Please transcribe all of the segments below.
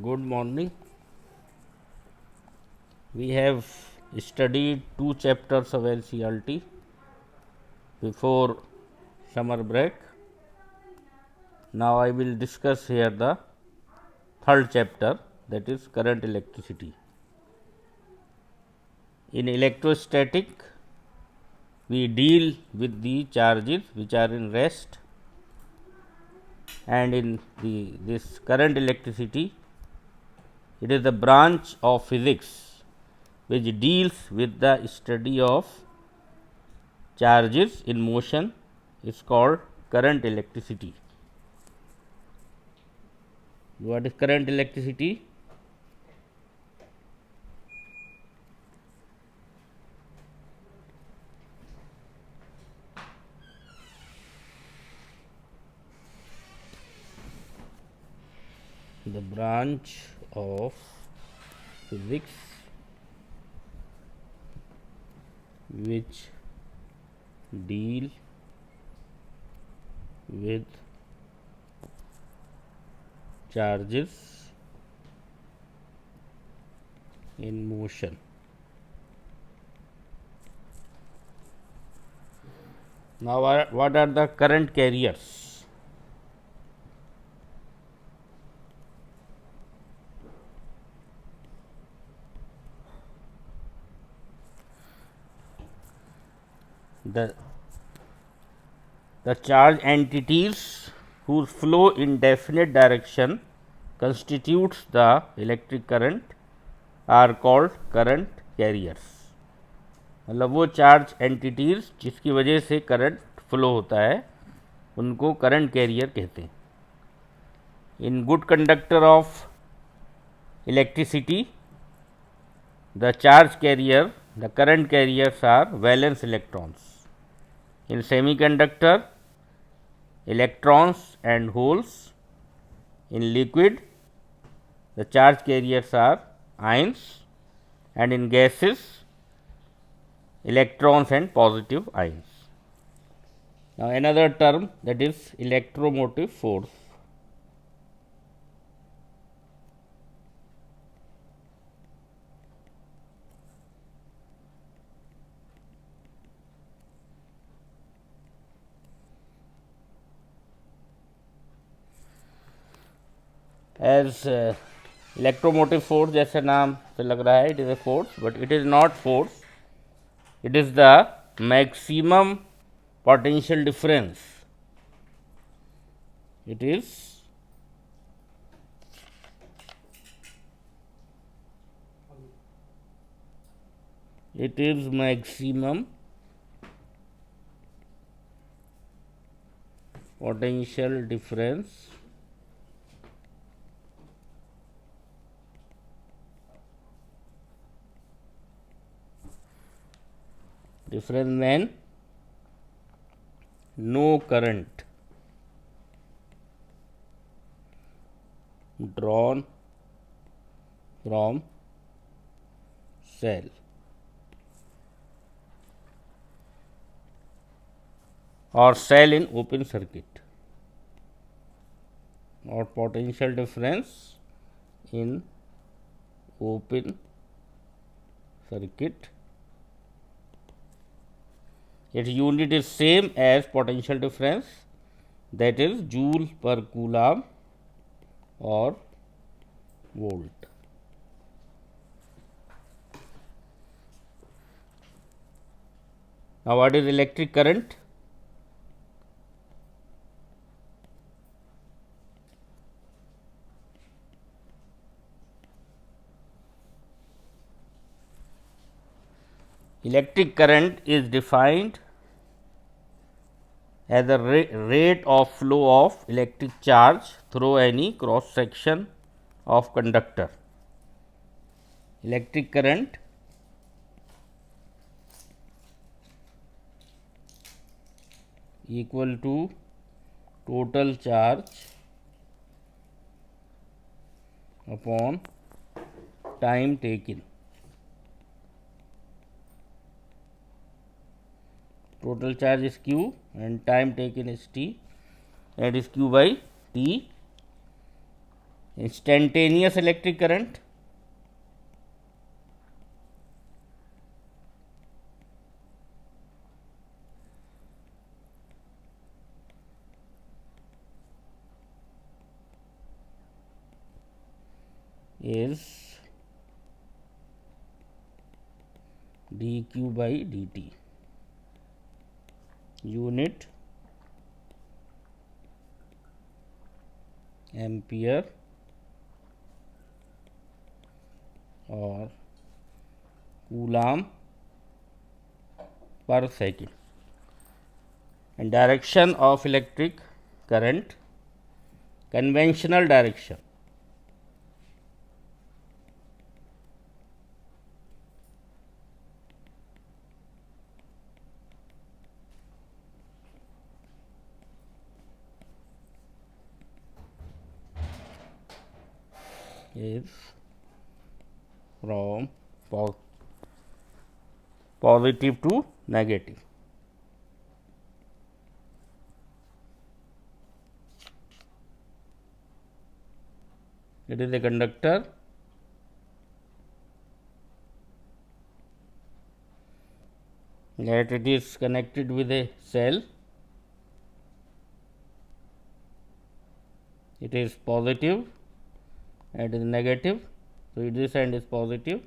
Good morning. We have studied 2 chapters of NCERT before summer break. Now I will discuss here the third chapter, that is current electricity. In electrostatic, we deal with the charges which are in rest, and in this current electricity, it is the branch of physics which deals with the study of charges in motion is called current electricity. What is current electricity? The branch of physics which deal with charges in motion. Now, what are the current carriers? The charge entities whose flow in definite direction constitutes the electric current are called current carriers. मतलब वो charge entities जिसकी वजह से current flow होता है उनको current carrier कहते हैं. In good conductor of electricity the charge carrier the current carriers are valence electrons. In semiconductor electrons and holes. In liquid, the charge carriers are ions, and in gases, electrons and positive ions. Now, another term, that is electromotive force. As electromotive force जैसे नाम से लग रहा है, it is a force, but it is not force. It is the maximum potential difference. It is maximum potential difference when no current drawn from cell or cell in open circuit, or potential difference in open circuit. Its unit is same as potential difference, that is joule per coulomb or volt. Now, what is electric current? Electric current is defined as the rate of flow of electric charge through any cross section of conductor. Electric current equal to total charge upon time taken. Total charge is q and time taken is t, that is q by t. instantaneous electric current, is dq by dt, unit ampere or coulomb per second. And direction of electric current, conventional direction, is from positive to negative. It is a conductor that it is connected with a cell. It is positive and it is negative. So, this end is positive.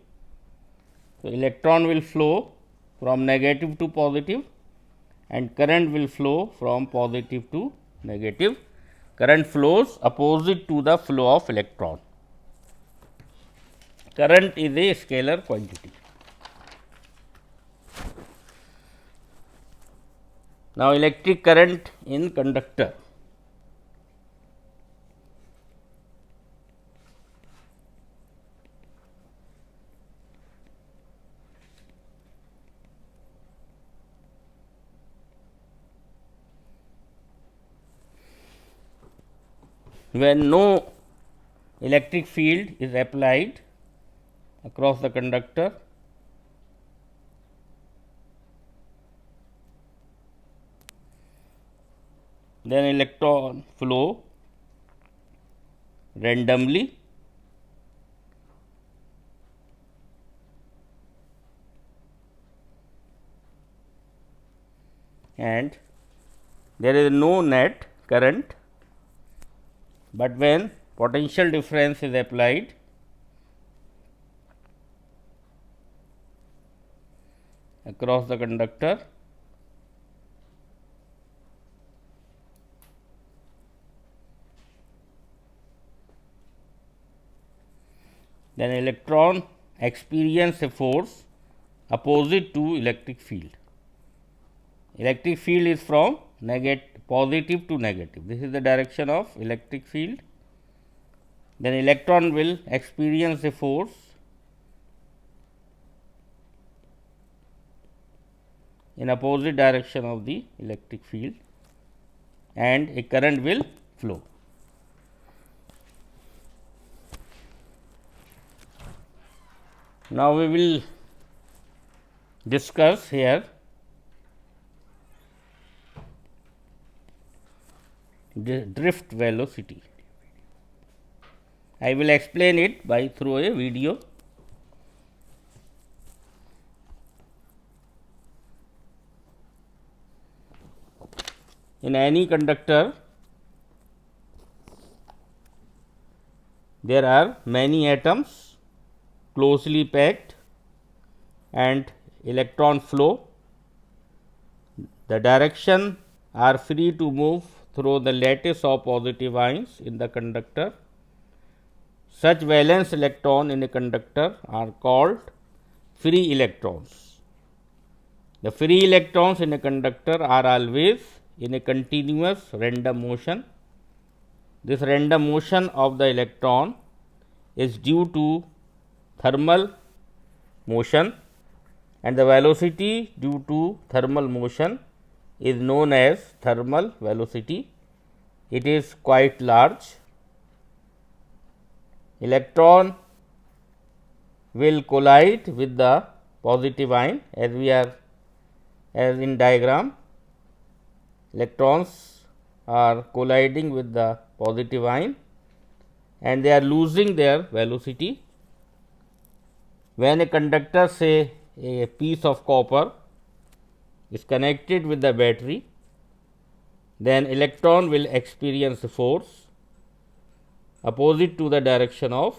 So, electron will flow from negative to positive and current will flow from positive to negative. Current flows opposite to the flow of electron. Current is a scalar quantity. Now, electric current in conductor. When no electric field is applied across the conductor, then electron flow randomly and there is no net current, but when potential difference is applied, across the conductor, then electron experience a force opposite to electric field. Electric field is from positive to negative. This is the direction of electric field. Then electron will experience a force in opposite direction of the electric field and a current will flow. Now, we will discuss here the drift velocity. I will explain it by through a video. In any conductor, there are many atoms closely packed and electron flow. The direction are free to move through the lattice of positive ions in the conductor. Such valence electron in a conductor are called free electrons. The free electrons in a conductor are always in a continuous random motion. This random motion of the electron is due to thermal motion, and the velocity due to thermal motion is known as thermal velocity. It is quite large. Electron will collide with the positive ion, as in diagram. Electrons are colliding with the positive ion and they are losing their velocity. When a conductor, say a piece of copper, is connected with the battery, then electron will experience force opposite to the direction of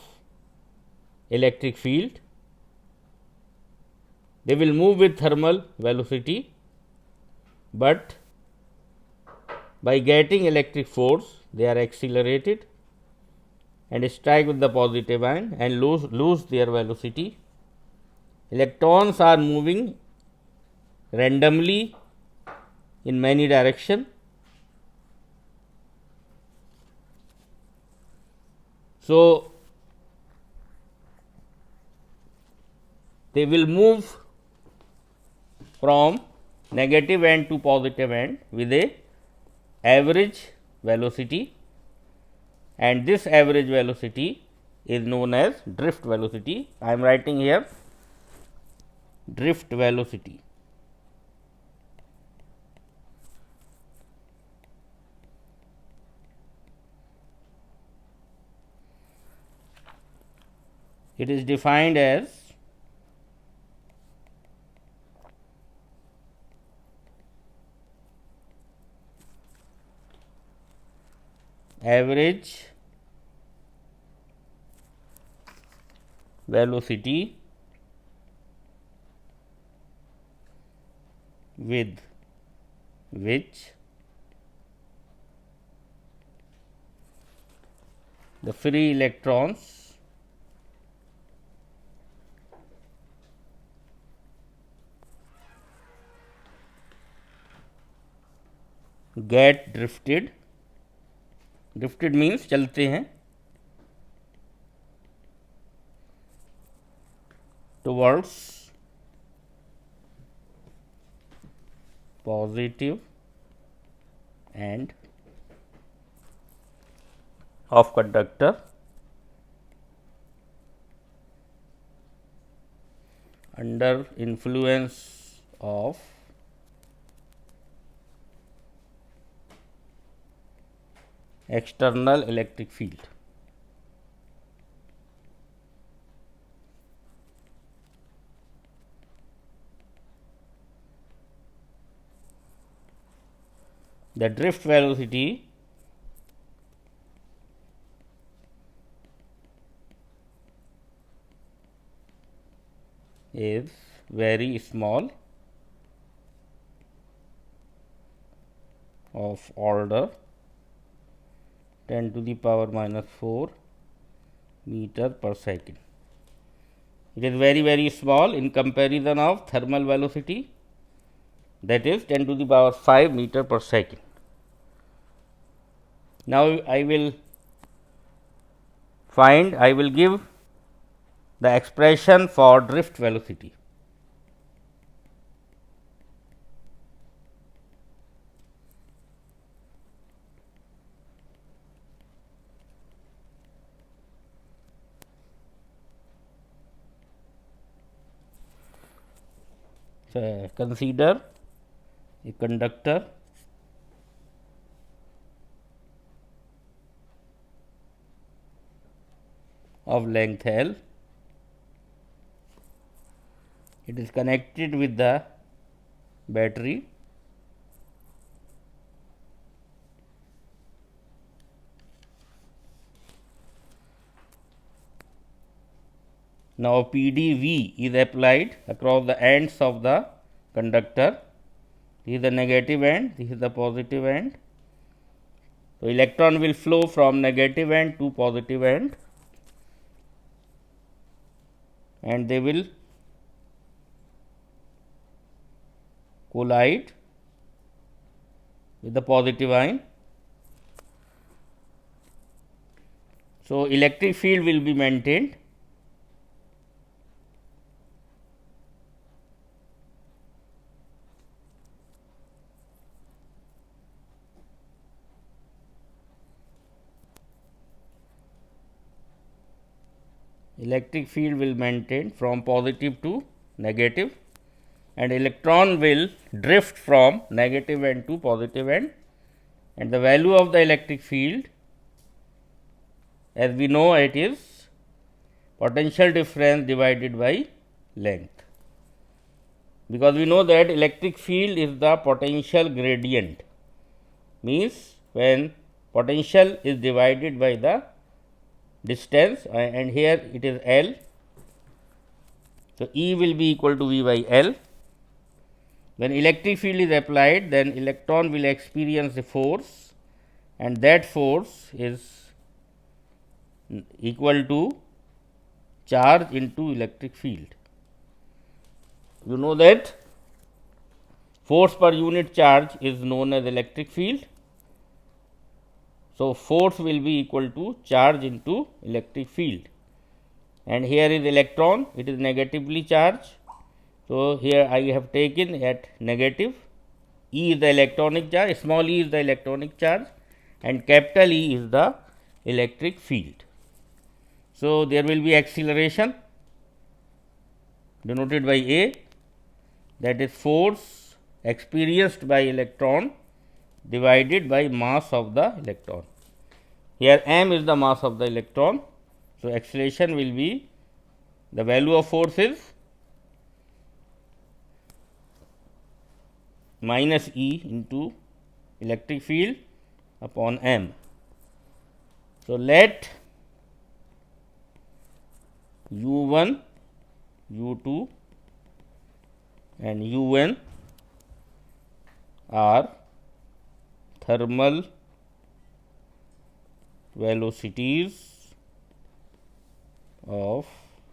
electric field. They will move with thermal velocity, but by getting electric force they are accelerated and strike with the positive ion and lose their velocity. Electrons are moving randomly in many directions. So, they will move from negative end to positive end with a average velocity, and this average velocity is known as drift velocity. I am writing here drift velocity. It is defined as average velocity with which the free electrons get drifted. Drifted means चलते हैं towards positive end of conductor under influence of external electric field. The drift velocity is very small, of order 10 to the power minus 4 meter per second. It is very small in comparison of thermal velocity, that is 10 to the power 5 meter per second. Now, I will give the expression for drift velocity. So, consider a conductor of length L. It is connected with the battery. Now, PdV is applied across the ends of the conductor. This is the negative end, this is the positive end. So, electron will flow from negative end to positive end and they will collide with the positive ion. So, electric field will be maintained. Electric field will maintain from positive to negative and electron will drift from negative end to positive end, and the value of the electric field as we know it is potential difference divided by length, because we know that electric field is the potential gradient, means when potential is divided by the distance, and here it is L. So, E will be equal to V by L. When electric field is applied, then electron will experience a force, and that force is equal to charge into electric field. You know that force per unit charge is known as electric field. So, force will be equal to charge into electric field, and here is electron, it is negatively charged. So, here I have taken at negative. E is the electronic charge, small e is the electronic charge, and capital E is the electric field. So, there will be acceleration denoted by A, that is force experienced by electron divided by mass of the electron. Here m is the mass of the electron. So, acceleration will be, the value of force is minus E into electric field upon m. So, let U1, U2 and UN are thermal velocities of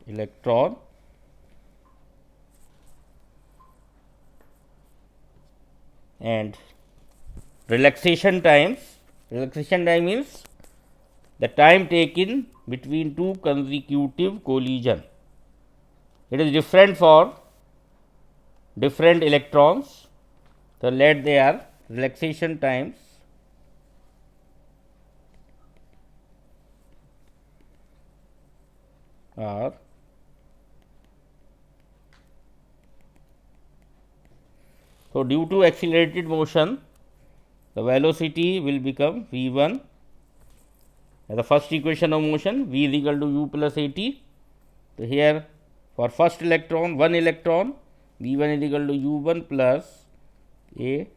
electron and relaxation time means the time taken between two consecutive collision. It is different for different electrons. So, let their relaxation times are so due to accelerated motion, the velocity will become V1 as the first equation of motion, V is equal to U plus AT. So, here for first electron, one electron, V1 is equal to U1 plus A,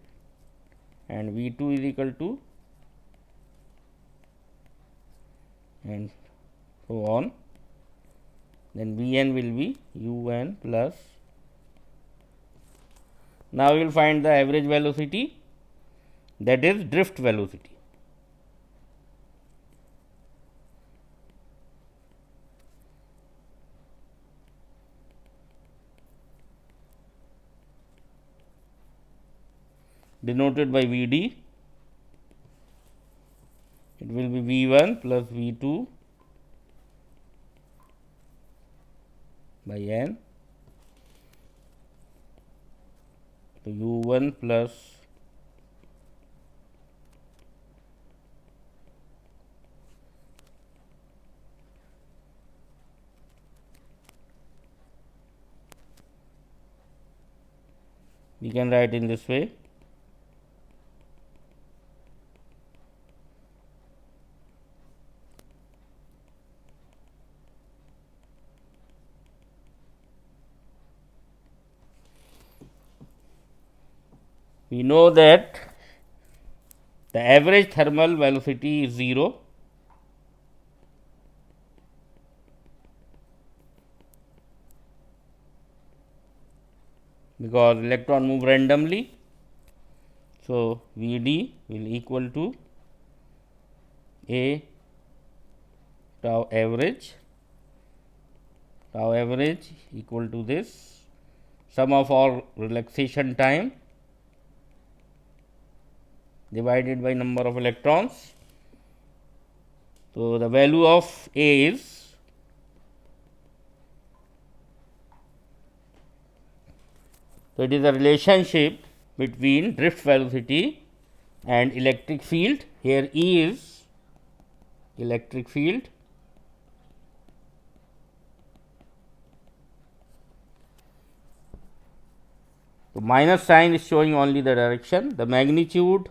and V2 is equal to, and so on. Then Vn will be Un plus. Now, we will find the average velocity, that is drift velocity. Denoted by Vd, it will be V1 plus V2 by N. So, U1 plus we can write in this way. We know that the average thermal velocity is 0, because electron move randomly. So, Vd will equal to A tau average equal to this sum of all relaxation time divided by number of electrons. So, the value of A is so it is a relationship between drift velocity and electric field. Here E is electric field, so minus sign is showing only the direction. The magnitude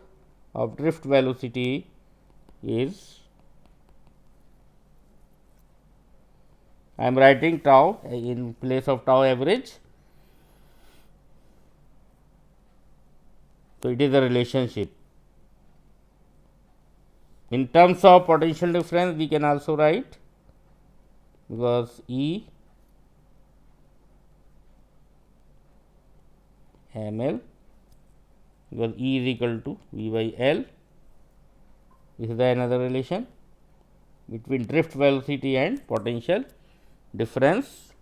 of drift velocity is I am writing tau in place of tau average. So, it is a relationship. In terms of potential difference, we can also write, because E ml, because E is equal to V by L. This is the another relation between drift velocity and potential difference.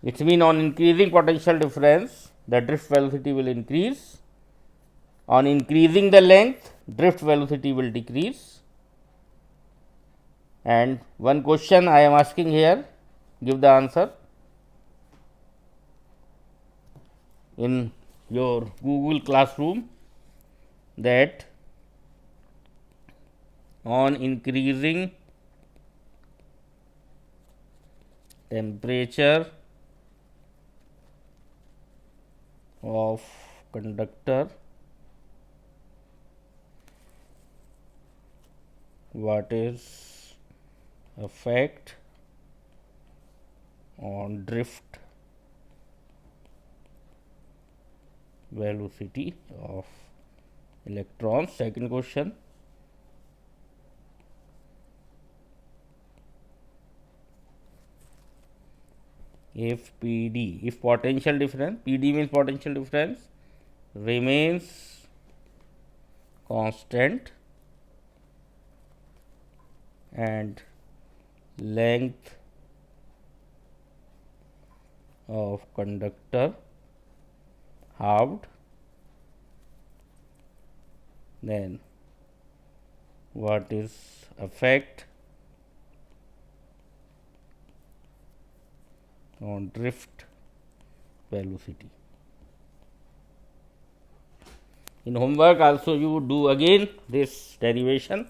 It means on increasing potential difference, the drift velocity will increase. On increasing the length, drift velocity will decrease. And one question I am asking here, give the answer in your Google Classroom, that on increasing temperature of conductor, what is effect on drift velocity of electrons. Second question, if PD, if potential difference, PD means potential difference, remains constant and length of conductor halved, then what is effect on drift velocity. In homework also you do again this derivation.